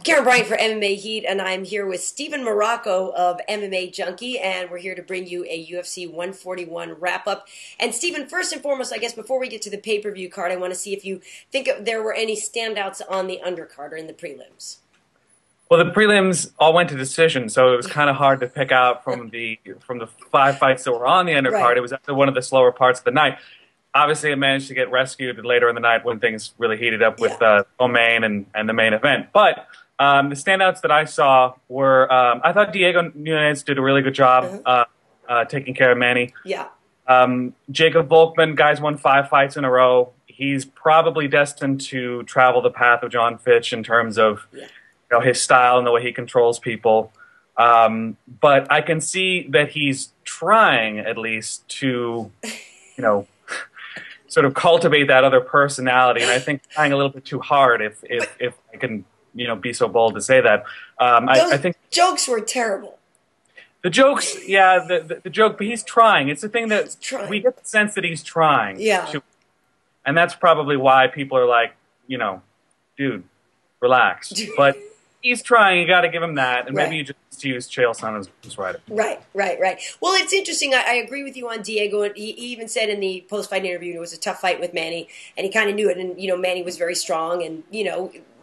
Karyn Bryant for MMA Heat, and I'm here with Steven Marrocco of MMA Junkie, and we're here to bring you a UFC 141 wrap-up. And Steven, first and foremost, I guess before we get to the pay-per-view card, I want to see if you think there were any standouts on the undercard or in the prelims. Well, the prelims all went to decision, so it was kind of hard to pick out from the 5 fights that were on the undercard. Right. It was actually one of the slower parts of the night. Obviously, it managed to get rescued later in the night when things really heated up with co-main and the main event. But the standouts that I saw were, I thought Diego Nunes did a really good job taking care of Manny. Yeah. Jacob Volkmann, guys won 5 fights in a row. He's probably destined to travel the path of John Fitch in terms of his style and the way he controls people. But I can see that he's trying, at least, to, sort of cultivate that other personality, and I think trying a little bit too hard, if I can, be so bold to say that. I think jokes were terrible. The jokes, the joke, but he's trying. It's the thing that we get the sense that he's trying. Yeah. And that's probably why people are like, dude, relax. But he's trying. You got to give him that, and maybe you just use Chael Sonnen as right. Right. Well, it's interesting. I agree with you on Diego. And he even said in the post-fight interview it was a tough fight with Manny, and he kind of knew it. And Manny was very strong, and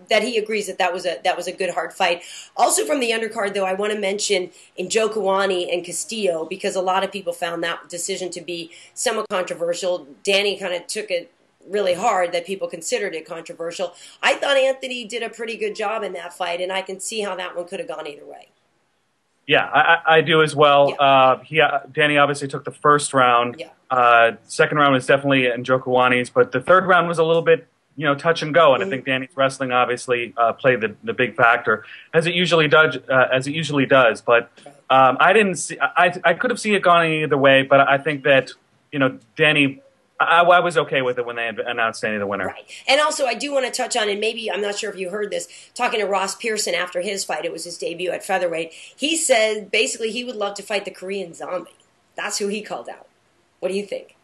that he agrees that was a good hard fight. Also from the undercard, though, I want to mention Njokuani and Castillo, because a lot of people found that decision to be somewhat controversial. Danny kind of took it really hard that people considered it controversial. I thought Anthony did a pretty good job in that fight, and I can see how that one could have gone either way. Yeah, I do as well. Danny obviously took the first round. Yeah. Second round was definitely Njokuani's, but the third round was a little bit, touch and go. And I think Danny's wrestling obviously played the big factor, as it usually does. But I didn't see. I could have seen it going either way, but I think that Danny. I was okay with it when they announced Danny the winner. Right. And also, I do want to touch on, and maybe, I'm not sure if you heard this, talking to Ross Pearson after his fight, it was his debut at featherweight, he said basically he would love to fight the Korean Zombie. That's who he called out. What do you think?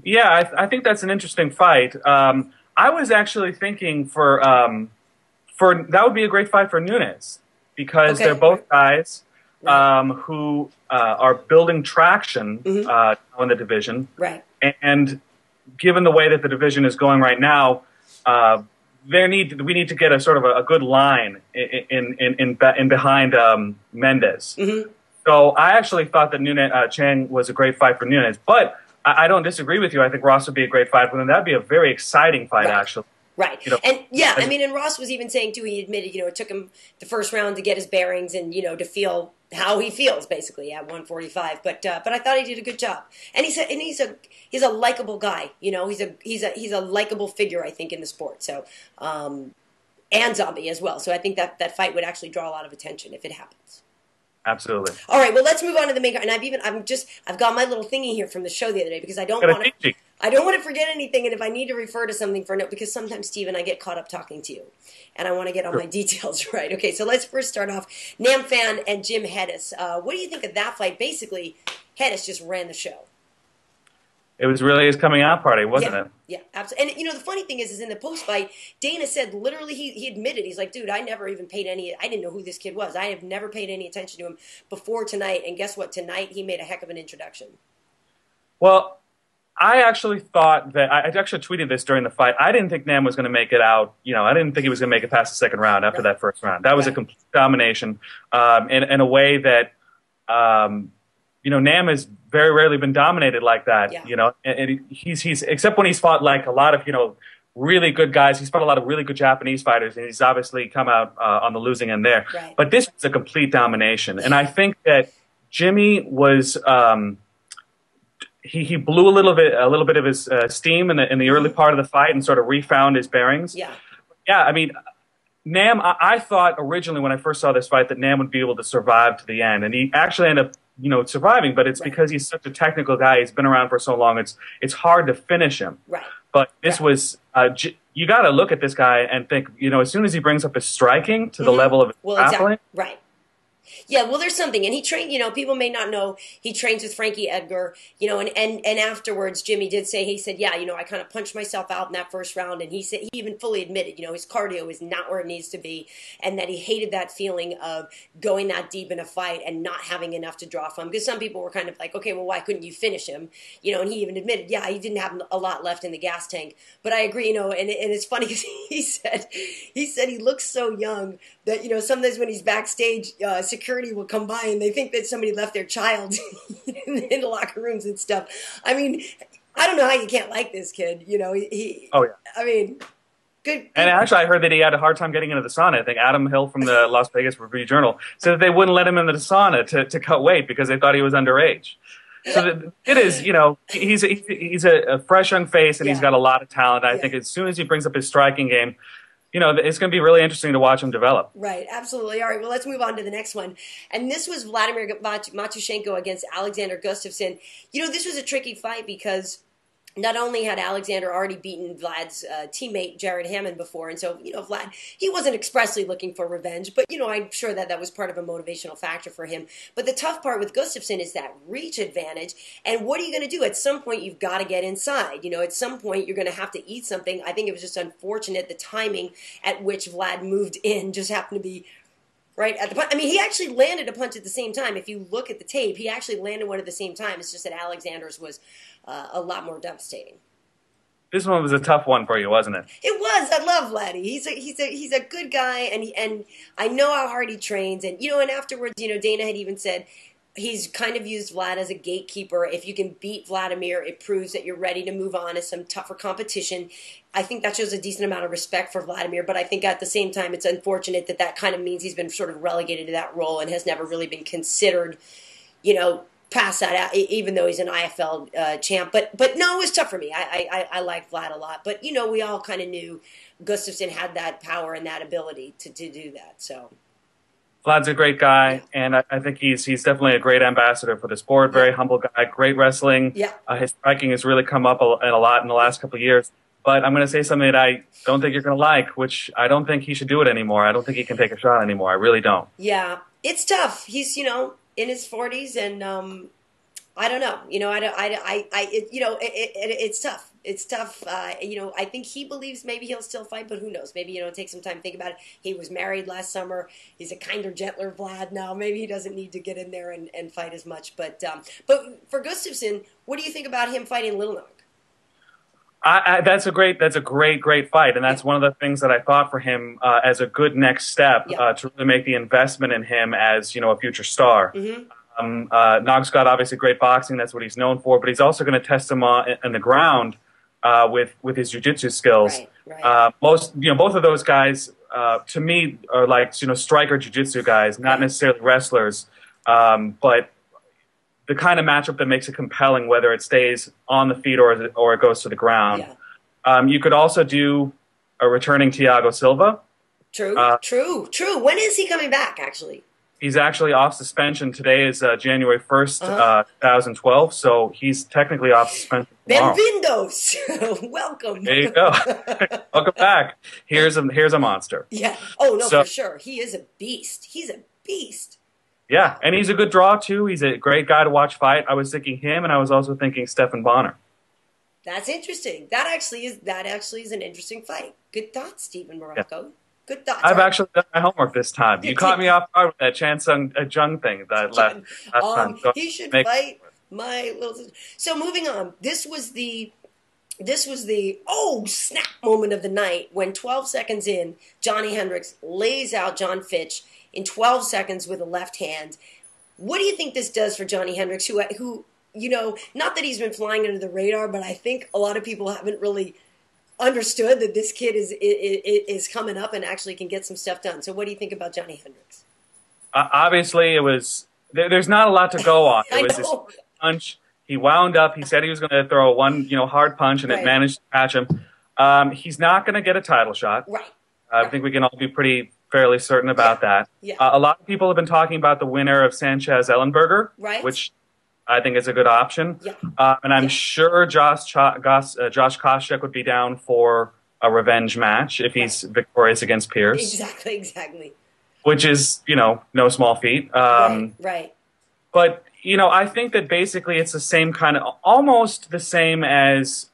Yeah, I think that's an interesting fight. I was actually thinking for that would be a great fight for Nunes, because they're both guys who are building traction in the division. Right. And given the way that the division is going right now, we need to get a sort of a good line in behind Mendes. So I actually thought that Chang was a great fight for Nunes, but I don't disagree with you. I think Ross would be a great fight for them. That'd be a very exciting fight, actually. Right. And Ross was even saying, too, he admitted, it took him the first round to get his bearings and, to feel how he feels, basically, at 145. But I thought he did a good job. And he's a likable guy, he's a likable figure, I think, in the sport. So, and Zombie as well. So I think that fight would actually draw a lot of attention if it happens. Absolutely. All right, well, let's move on to the main card. And I've got my little thingy here from the show the other day, because I don't want to forget anything. And if I need to refer to something for a note, because sometimes, Steven, I get caught up talking to you, and I want to get all my details right. Okay, so let's first start off Nam Phan and Jimy Hettes. What do you think of that fight? Basically, Hettes just ran the show. It was really his coming out party, wasn't it? Yeah, absolutely. And, the funny thing is in the post-fight, Dana said, literally, he admitted, he's like, dude, I never even paid I didn't know who this kid was. I have never paid any attention to him before tonight. And guess what? Tonight, he made a heck of an introduction. Well, I actually thought that, I actually tweeted this during the fight, I didn't think Nam was going to make it out. I didn't think he was going to make it past the second round after that first round. That was a complete domination in a way that, Nam has very rarely been dominated like that. Yeah. And he's except when he's fought like a lot of really good guys. He's fought a lot of really good Japanese fighters, and he's obviously come out on the losing end there. Right. But this was a complete domination, and I think that Jimmy was he blew a little bit of his steam in the early part of the fight and sort of refound his bearings. Yeah. I mean, Nam. I thought originally when I first saw this fight that Nam would be able to survive to the end, and he actually ended up surviving, but it's because he's such a technical guy. He's been around for so long. It's hard to finish him. Right. But this was you got to look at this guy and think, as soon as he brings up his striking to the level of his grappling, right. Yeah, well, there's something, and he trained. People may not know he trains with Frankie Edgar. And afterwards, Jimmy did say, he said, yeah, I kind of punched myself out in that first round, and he said he even fully admitted, his cardio is not where it needs to be, and that he hated that feeling of going that deep in a fight and not having enough to draw from. Because some people were kind of like, okay, well, why couldn't you finish him? And he even admitted, yeah, he didn't have a lot left in the gas tank. But I agree, and it's funny because he said he looks so young that sometimes when he's backstage, security will come by and they think that somebody left their child in the locker rooms and stuff. I mean, I don't know how you can't like this kid. Oh yeah. I mean, good. And actually, I heard that he had a hard time getting into the sauna. I think Adam Hill from the Las Vegas Review Journal said that they wouldn't let him into the sauna to cut weight because they thought he was underage. So it is, he's a fresh young face and he's got a lot of talent. I think as soon as he brings up his striking game, it's going to be really interesting to watch him develop. Right, absolutely. All right, well, let's move on to the next one. And this was Vladimir Matyushenko against Alexander Gustafsson. This was a tricky fight because not only had Alexander already beaten Vlad's teammate, Jared Hammond, before, and so, Vlad, he wasn't expressly looking for revenge, but, I'm sure that was part of a motivational factor for him. But the tough part with Gustafsson is that reach advantage, and what are you going to do? At some point, you've got to get inside. At some point, you're going to have to eat something. I think it was just unfortunate the timing at which Vlad moved in just happened to be right at the punch. I mean, he actually landed a punch at the same time. If you look at the tape, he actually landed one at the same time. It's just that Alexander's was a lot more devastating. This one was a tough one for you, wasn't it? It was. I love Vladdy. He's a good guy, and I know how hard he trains. And and afterwards, Dana had even said he's kind of used Vlad as a gatekeeper. If you can beat Vladimir, it proves that you're ready to move on to some tougher competition. I think that shows a decent amount of respect for Vladimir, but I think at the same time it's unfortunate that kind of means he's been sort of relegated to that role and has never really been considered, past that out, even though he's an IFL champ. But no, it was tough for me. I like Vlad a lot. But, we all kind of knew Gustafsson had that power and that ability to do that. So Vlad's a great guy, and I think he's definitely a great ambassador for the sport. Very humble guy, great wrestling. Yeah. His striking has really come up a lot in the last couple of years. But I'm going to say something that I don't think you're going to like, which I don't think he should do it anymore. I don't think he can take a shot anymore. I really don't. Yeah, it's tough. He's, in his 40s, and I don't know. It's tough. It's tough. I think he believes maybe he'll still fight, but who knows? Maybe, take some time to think about it. He was married last summer. He's a kinder, gentler Vlad now. Maybe he doesn't need to get in there and fight as much. But for Gustafsson, what do you think about him fighting Little Nog? That's a great fight, and that's one of the things that I thought for him as a good next step to really make the investment in him as a future star. Mm-hmm. Nog's got obviously great boxing; that's what he's known for. But he's also going to test him on the ground with his jiu-jitsu skills. Right. Both of those guys to me are like striker jiu-jitsu guys, not necessarily wrestlers, but the kind of matchup that makes it compelling, whether it stays on the feet or it goes to the ground. Yeah. You could also do a returning Thiago Silva. True. When is he coming back, actually? He's actually off suspension. Today is January 1st, 2012, so he's technically off suspension tomorrow. Benvindos! Welcome. There you go. Welcome back. Here's a monster. Yeah. Oh, no, for sure. He is a beast. He's a beast. Yeah, and he's a good draw, too. He's a great guy to watch fight. I was thinking him, and I was also thinking Stephan Bonner. That's interesting. That actually is an interesting fight. Good thought, Steven Marrocco. Yeah. Good thoughts. I've actually done my homework this time. You caught me off guard with that Chan Sung Jung thing that last time. He should fight my little sister. So moving on, this was the snap moment of the night when 12 seconds in, Johny Hendricks lays out John Fitch in 12 seconds with a left hand. What do you think this does for Johnny Hendricks, who not that he's been flying under the radar, but I think a lot of people haven't really understood that this kid is coming up and actually can get some stuff done. So what do you think about Johnny Hendricks? Obviously, there's not a lot to go on. It was this punch. He wound up. He said he was going to throw one hard punch, and it managed to catch him. He's not going to get a title shot. Right. I think we can all be fairly certain about that. Yeah. A lot of people have been talking about the winner of Sanchez-Ellenberger, which I think is a good option. Yeah. And I'm sure Josh Koscheck would be down for a revenge match if he's victorious against Pierce. Exactly. which is, no small feat. Right. But, I think that basically it's the same kind of, almost the same as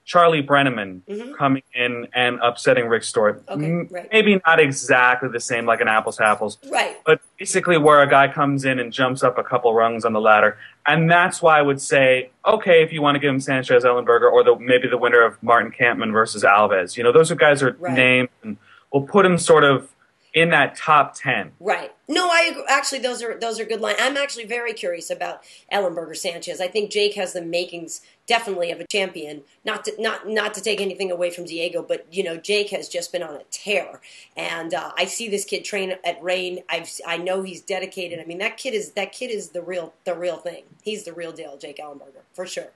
Charlie Brenneman coming in and upsetting Rick Stewart. Okay, right. Maybe not exactly the same, like an apples to apples. Right. But basically where a guy comes in and jumps up a couple rungs on the ladder. And that's why I would say, okay, if you want to give him Sanchez Ellenberger or maybe the winner of Martin Kampmann versus Alves. Those guys are named, and we'll put him sort of in that top 10. Right. No, I agree. Actually, those are good lines. I'm actually very curious about Ellenberger Sanchez. I think Jake has the makings definitely of a champion. Not to take anything away from Diego, but Jake has just been on a tear, and I see this kid train at Reign. I know he's dedicated. I mean, that kid is the real thing. He's the real deal, Jake Ellenberger, for sure.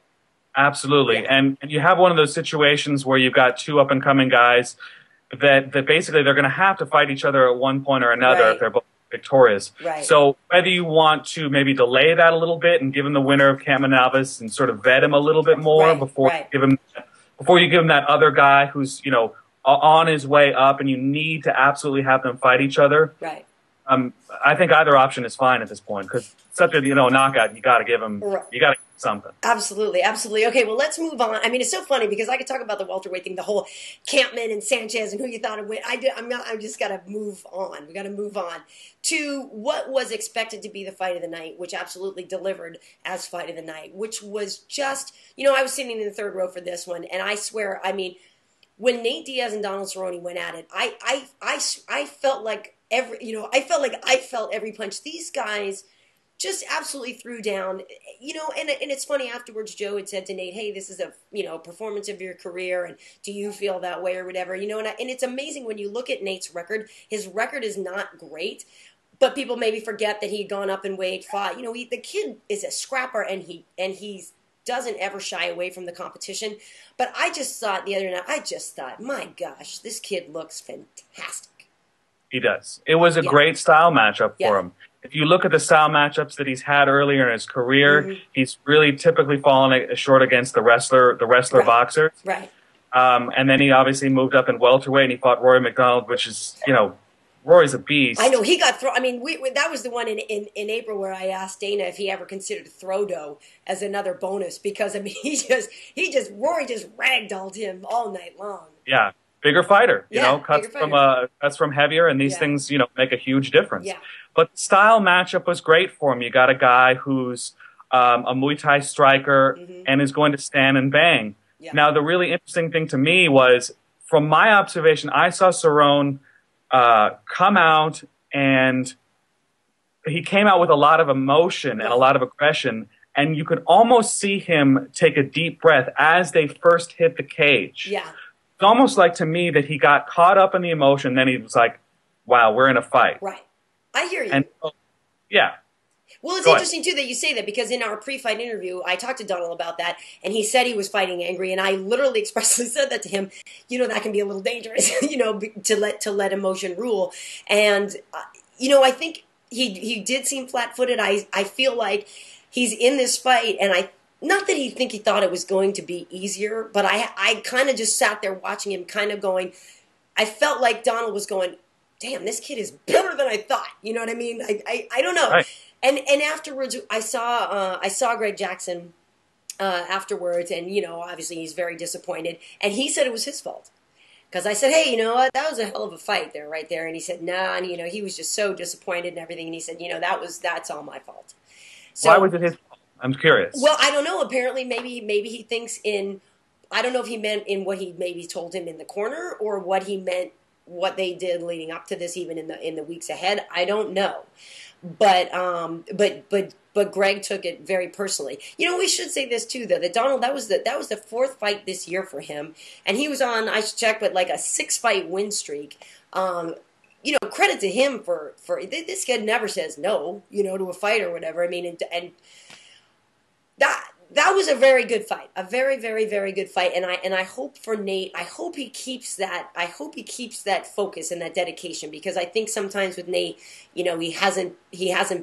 Absolutely, yeah. And you have one of those situations where you've got two up and coming guys that basically they're going to have to fight each other at one point or another if they're both victorious. Right. So whether you want to maybe delay that a little bit and give him the winner of Kampmann Alves and sort of vet him a little bit more before you give him that other guy who's on his way up, and you need to absolutely have them fight each other. Right. I think either option is fine at this point because such a knockout, you got to give him you got to give him something. Absolutely. Okay, well, let's move on. I mean, it's so funny because I could talk about the welterweight thing, the whole Kampmann and Sanchez and who you thought would win. I'm just got to move on. We got to move on to what was expected to be the fight of the night, which absolutely delivered as fight of the night, which was just, I was sitting in the third row for this one, and I swear, I mean, when Nate Diaz and Donald Cerrone went at it, I felt like I felt every punch. These guys just absolutely threw down, and it's funny, afterwards Joe had said to Nate, hey, this is a, performance of your career, and do you feel that way or whatever, and it's amazing when you look at Nate's record. His record is not great, but people maybe forget that he had gone up in weight, fought, the kid is a scrapper, and he doesn't ever shy away from the competition. But I just thought the other night, my gosh, this kid looks fantastic. He does. It was a great style matchup for him. If you look at the style matchups that he's had earlier in his career, he's really typically fallen short against the wrestler boxers. Right. And then he obviously moved up in welterweight, and he fought Rory Macleod, which is, Rory's a beast. I know, he got thrown. I mean, that was the one in April where I asked Dana if he ever considered throw dough as another bonus, because, I mean, Rory just ragdolled him all night long. Yeah. Bigger fighter, cuts from heavier, and these things, make a huge difference. Yeah. But the style matchup was great for him. You got a guy who's a Muay Thai striker and is going to stand and bang. Yeah. Now, the really interesting thing to me was, from my observation, I saw Cerrone come out, and he came out with a lot of emotion and a lot of aggression, and you could almost see him take a deep breath as they first hit the cage. Yeah. It's almost like, to me, that he got caught up in the emotion, then he was like, wow, we're in a fight. Right. I hear you. And, yeah. Well, it's interesting, too, that you say that, because in our pre-fight interview, I talked to Donald about that, and he said he was fighting angry, and I literally expressly said that to him, that can be a little dangerous, to let emotion rule. And, I think he did seem flat-footed. I feel like he's in this fight, and not that he thought it was going to be easier, but I kind of just sat there watching him, kind of going, I felt like Donald was going, damn, this kid is better than I thought. You know what I mean? I don't know. Right. And afterwards, I saw Greg Jackson afterwards, and obviously he's very disappointed, and he said it was his fault, because I said, hey, you know what, that was a hell of a fight there, right there, and he said, nah, and he was just so disappointed and everything, and he said, that's all my fault. So, why was it his fault? I'm curious. Well, I don't know. Apparently, maybe he thinks I don't know if he meant in what he maybe told him in the corner, or what he meant, what they did leading up to this, even in the weeks ahead. I don't know. But Greg took it very personally. We should say this too, though, that Donald, that was the fourth fight this year for him, and he was on, I should check, but like a 6-fight win streak. Credit to him for this kid never says no, to a fight or whatever. I mean, and that was a very good fight, a very, very, very good fight, and I hope for Nate, I hope he keeps that focus and that dedication, because I think sometimes with Nate, he hasn't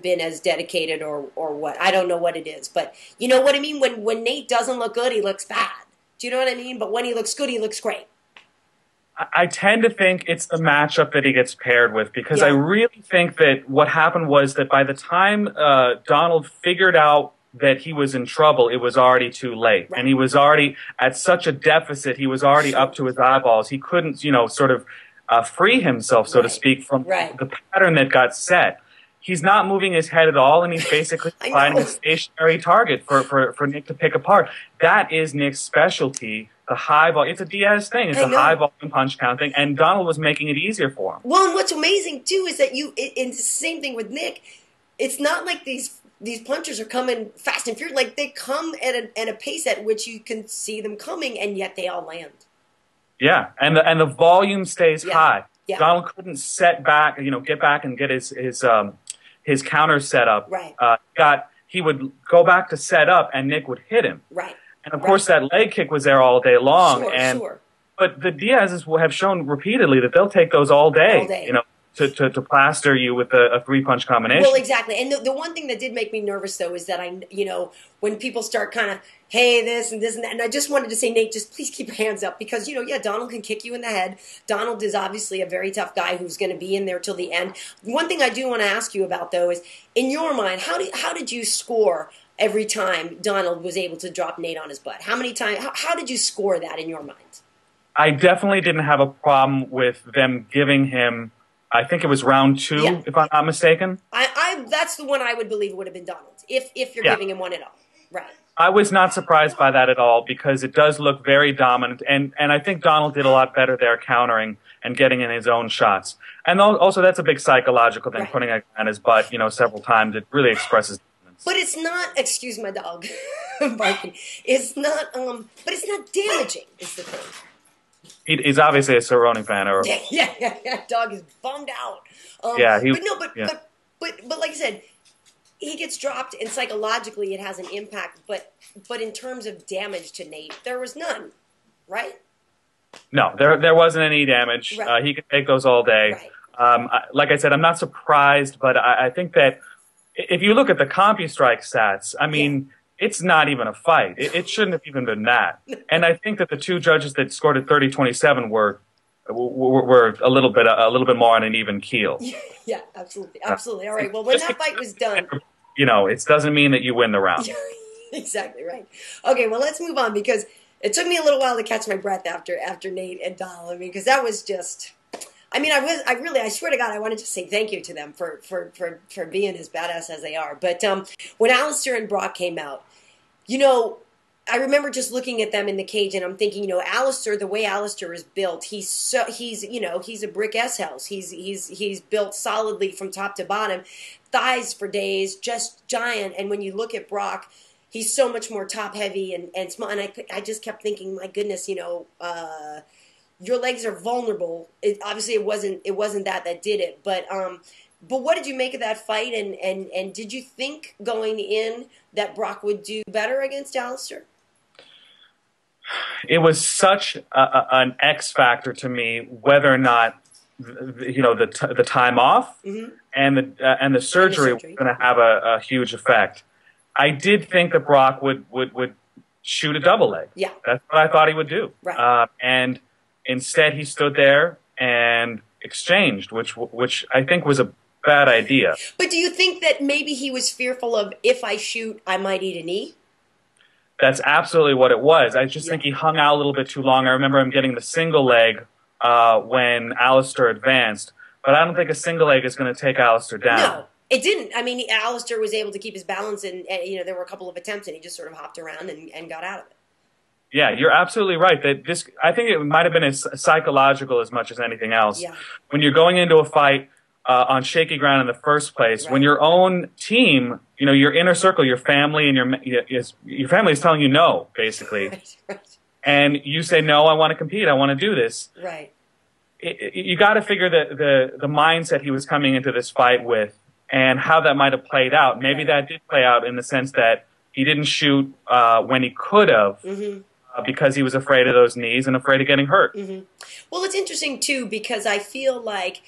been as dedicated or what, I don't know what it is, but you know what I mean. When Nate doesn't look good, he looks bad. Do you know what I mean? But when he looks good, he looks great. I tend to think it's the matchup that he gets paired with, because I really think that what happened was that by the time Donald figured out that he was in trouble, it was already too late. And he was already at such a deficit. He was already up to his eyeballs. He couldn't, sort of free himself, so to speak, from the pattern that got set. He's not moving his head at all, and he's basically finding a stationary target for Nick to pick apart. That is Nick's specialty, the high volume. It's a Diaz thing. It's a high volume punch count thing, and Donald was making it easier for him. Well, and what's amazing, too, is that it's the same thing with Nick. It's not like these punchers are coming fast and furious. Like, they come at a pace at which you can see them coming, and yet they all land. Yeah, and the volume stays high. Yeah. Donald couldn't set back, get back and get his counter set up. Right. He would go back to set up, and Nick would hit him. Right. And of course, that leg kick was there all day long. But the Diaz's have shown repeatedly that they'll take those all day. To plaster you with a 3-punch combination. Well, exactly. And the one thing that did make me nervous, though, is that when people start kind of, hey, this and that, and I just wanted to say, Nate, just please keep your hands up, because, Donald can kick you in the head. Donald is obviously a very tough guy who's going to be in there till the end. One thing I do want to ask you about, though, is in your mind, how did you score every time Donald was able to drop Nate on his butt? How many times? How did you score that in your mind? I definitely didn't have a problem with them giving him, I think it was round 2, if I'm not mistaken. That's the one I would believe would have been Donald's, if you're giving him one at all. Right. I was not surprised by that at all, because it does look very dominant, and I think Donald did a lot better there countering and getting in his own shots. And also, that's a big psychological thing, putting a guy on his butt, several times. It really expresses dominance. But it's not, excuse my dog barking, it's not, but it's not damaging, is the thing. He's obviously a Cerrone fan, or yeah. Dog is bummed out. But like I said, he gets dropped, and psychologically it has an impact. But in terms of damage to Nate, there was none, right? No, there wasn't any damage. Right. He could take those all day. Right. Like I said, I'm not surprised, but I think that if you look at the CompuStrike stats, I mean. It's not even a fight. It shouldn't have even been that. And I think that the two judges that scored at 30-27 were a little bit more on an even keel. Yeah, absolutely. All right. Well, when that fight was done, it doesn't mean that you win the round. Exactly right. Okay, well, let's move on, because it took me a little while to catch my breath after Nate and Donald. I mean, because that was just. I mean, I swear to God, I wanted to say thank you to them for being as badass as they are. But when Alistair and Brock came out, I remember just looking at them in the cage, and I'm thinking, Alistair, the way Alistair is built, he's a brick S-house. He's built solidly from top to bottom, thighs for days, just giant. And when you look at Brock, he's so much more top heavy and small. And I just kept thinking, my goodness, your legs are vulnerable. Obviously, it wasn't that did it, but what did you make of that fight? And did you think going in that Brock would do better against Alistair? It was such an X factor to me whether or not the time off and the surgery was going to have a huge effect. I did think that Brock would shoot a double leg. Yeah, that's what I thought he would do. Right. And instead, he stood there and exchanged, which I think was a bad idea. But do you think that maybe he was fearful of, if I shoot, I might eat a knee? That's absolutely what it was. I just think he hung out a little bit too long. I remember him getting the single leg when Alistair advanced, but I don't think a single leg is going to take Alistair down. No, it didn't. I mean, Alistair was able to keep his balance, and there were a couple of attempts, and he just sort of hopped around and got out of it. Yeah, you're absolutely right. I think it might have been as psychological as much as anything else. Yeah. When you're going into a fight on shaky ground in the first place, when your own team, your inner circle, your family, and your family is telling you no, basically, right. And you say no, I want to compete, I want to do this. Right. You got to figure the mindset he was coming into this fight with, and how that might have played out. Maybe that did play out in the sense that he didn't shoot when he could have. Mm-hmm. Because he was afraid of those knees and afraid of getting hurt. Mm-hmm. Well, it's interesting, too, because I feel like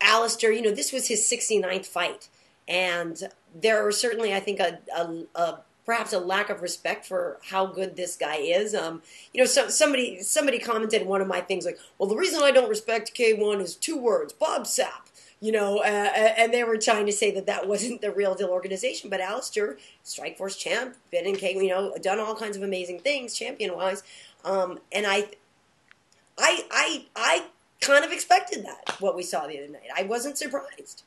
Alistair, this was his 69th fight. And there are certainly, I think, a perhaps a lack of respect for how good this guy is. So somebody commented in one of my things like, well, the reason I don't respect K1 is 2 words, Bob Sapp. And they were trying to say that wasn't the real deal organization. But Alistair, Strikeforce champ, been in K, done all kinds of amazing things, champion wise. And I kind of expected that, what we saw the other night. I wasn't surprised.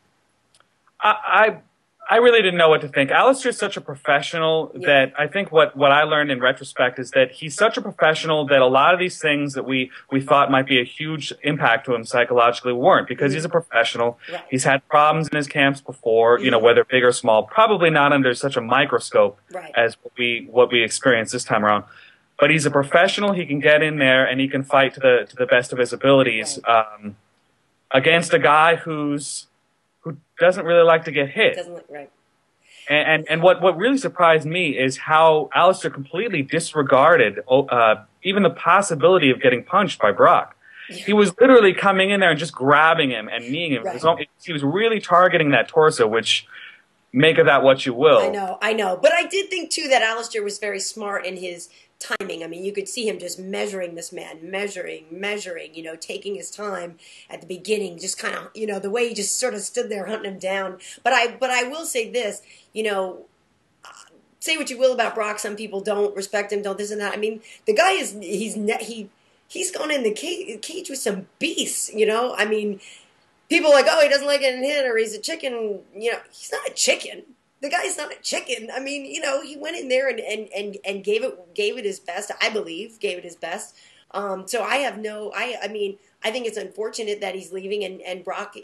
I really didn't know what to think. Alistair's such a professional that I think what I learned in retrospect is that he's such a professional that a lot of these things that we thought might be a huge impact to him psychologically weren't, because he's a professional. Right. He's had problems in his camps before, whether big or small, probably not under such a microscope as what we experienced this time around. But he's a professional. He can get in there and he can fight to the best of his abilities against a guy who doesn't really like to get hit. And what really surprised me is how Alistair completely disregarded even the possibility of getting punched by Brock. Yeah. He was literally coming in there and just grabbing him and kneeing him. Right. He was really targeting that torso, which make of that what you will. I know. But I did think, too, that Alistair was very smart in his timing. I mean, you could see him just measuring this man, measuring, taking his time at the beginning, just kind of, the way he just sort of stood there hunting him down. But I will say this, say what you will about Brock. Some people don't respect him, don't this and that. I mean, the guy he's gone in the cage with some beasts, I mean, people are like, oh, he doesn't like getting hit or he's a chicken. He's not a chicken. The guy's not a chicken. I mean, he went in there and gave it his best. I believe gave it his best. So I have I think it's unfortunate that he's leaving. And Brock,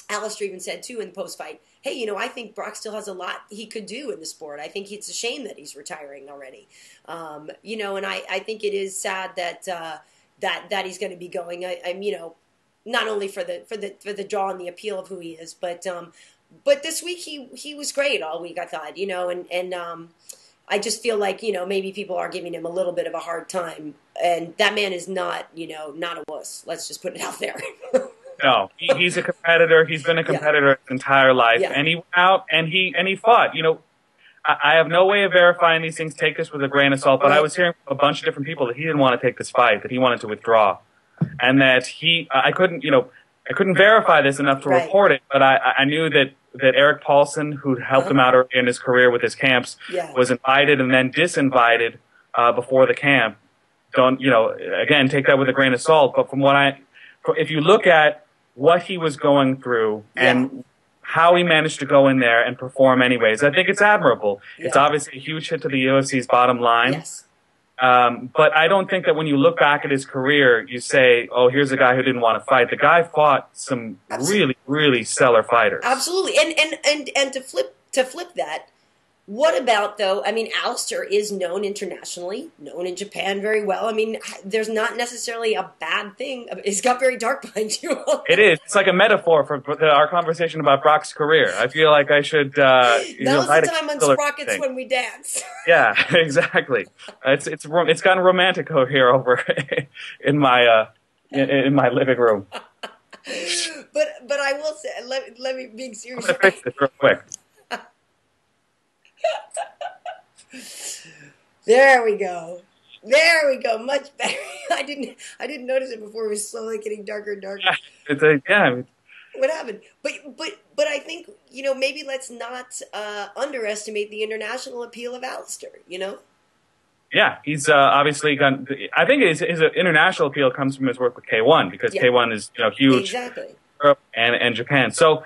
Alistair even said too in the post fight, hey, I think Brock still has a lot he could do in the sport. I think it's a shame that he's retiring already. And I think it is sad that he's going to be going. Not only for the draw and the appeal of who he is, but this week he was great all week, I thought, and I just feel like, maybe people are giving him a little bit of a hard time, and that man is not a wuss. Let's just put it out there. No, he's a competitor. He's been a competitor his entire life, and he went out and he fought. I have no way of verifying these things. Take this with a grain of salt, but I was hearing from a bunch of different people that he didn't want to take this fight, that he wanted to withdraw, and that I couldn't verify this enough to report it, but I knew that Eric Paulson, who helped him out early in his career with his camps, was invited and then disinvited before the camp. Again, take that with a grain of salt. But if you look at what he was going through and how he managed to go in there and perform anyways, I think it's admirable. Yeah. It's obviously a huge hit to the UFC's bottom line. Yes. But I don't think that when you look back at his career, you say, oh, here's a guy who didn't want to fight. The guy fought some really, really stellar fighters. Absolutely. And to flip that, what about, though, Alistair is known internationally, known in Japan very well. There's not necessarily a bad thing. It's got very dark behind you. It is. It's like a metaphor for our conversation about Brock's career. I feel like I should... that was the time on Sprockets when we danced. Yeah, exactly. It's gotten romantic here over in my living room. But I will say, let me be serious. I'm going to fix this real quick. There we go. Much better. I didn't notice it before. It was slowly getting darker and darker. What happened? But I think maybe let's not underestimate the international appeal of Alistair. Yeah, he's obviously gone. I think his international appeal comes from his work with K1 because K1 is huge, exactly, Europe and Japan. So.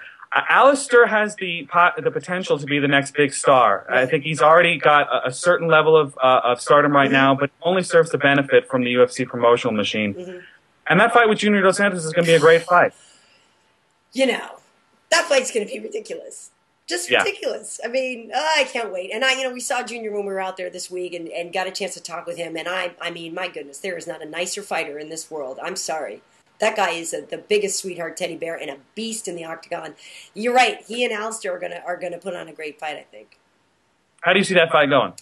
Alistair has the potential to be the next big star. Right. I think he's already got a certain level of stardom right now, but only serves to benefit from the UFC promotional machine. Mm-hmm. And that fight with Junior Dos Santos is going to be a great fight. That fight's going to be ridiculous. Just ridiculous. I can't wait. And we saw Junior when we were out there this week and got a chance to talk with him. And my goodness, there is not a nicer fighter in this world. I'm sorry. That guy is the biggest sweetheart teddy bear and a beast in the octagon. You're right. He and Alistair are gonna put on a great fight, I think. How do you see that fight going?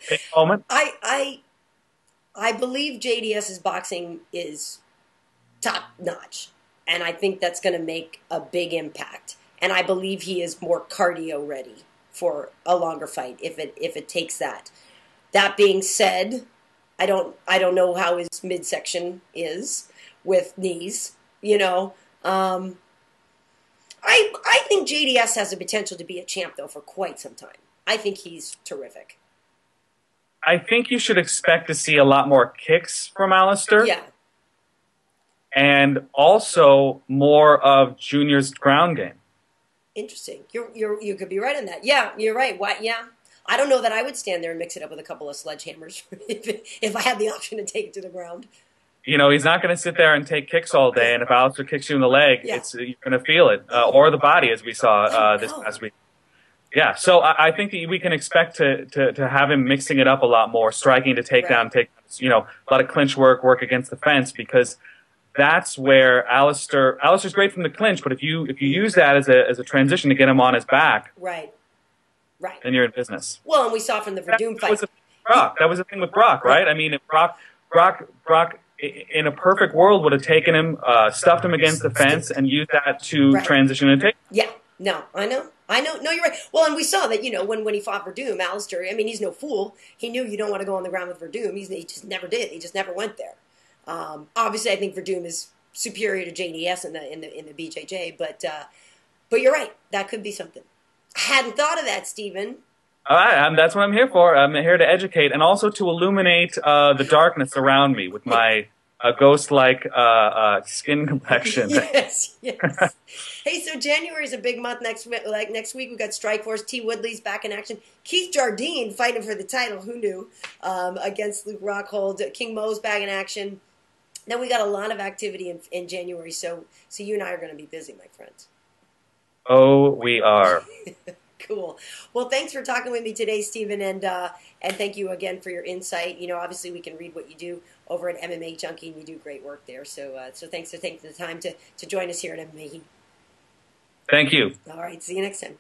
Big moment. I believe JDS's boxing is top notch, and I think that's going to make a big impact. and I believe he is more cardio ready for a longer fight if it takes that. That being said, I don't know how his midsection is with knees. I think JDS has the potential to be a champ though for quite some time. I think he's terrific. I think you should expect to see a lot more kicks from Alistair. Yeah. And also more of Junior's ground game. Interesting. You could be right on that. Yeah, you're right. What? Yeah. I don't know that I would stand there and mix it up with a couple of sledgehammers if I had the option to take it to the ground. He's not going to sit there and take kicks all day. And if Alistair kicks you in the leg, you're going to feel it, or the body, as we saw this past week. Yeah, so I think that we can expect to have him mixing it up a lot more, striking to takedown, a lot of clinch work against the fence, because that's where Alistair's great from the clinch, but if you use that as a transition to get him on his back, right, then you're in business. Well, and we saw from the Verdum fight. That was the thing with Brock, right? I mean, if Brock in a perfect world would have taken him, stuffed him against the fence, and used that to transition and take. Yeah, no, I know. No, you're right. Well, and we saw that, when he fought Verdum, Alistair, I mean, he's no fool. He knew you don't want to go on the ground with Verdum. He just never did. He just never went there. Obviously, I think Verdum is superior to JDS in the BJJ, but you're right. That could be something. I hadn't thought of that, Steven. All right, that's what I'm here for. I'm here to educate and also to illuminate the darkness around me with my ghost-like skin complexion. Yes. Hey, so January is a big month. Next week we've got Strikeforce. T. Woodley's back in action. Keith Jardine fighting for the title. Who knew? Against Luke Rockhold. King Mo's back in action. Then we got a lot of activity in January. So you and I are going to be busy, my friends. Oh, we are. Cool. Well, thanks for talking with me today, Steven, and thank you again for your insight. Obviously we can read what you do over at MMA Junkie, and you do great work there. So thanks for taking the time to join us here at MMA Heat. Thank you. All right. See you next time.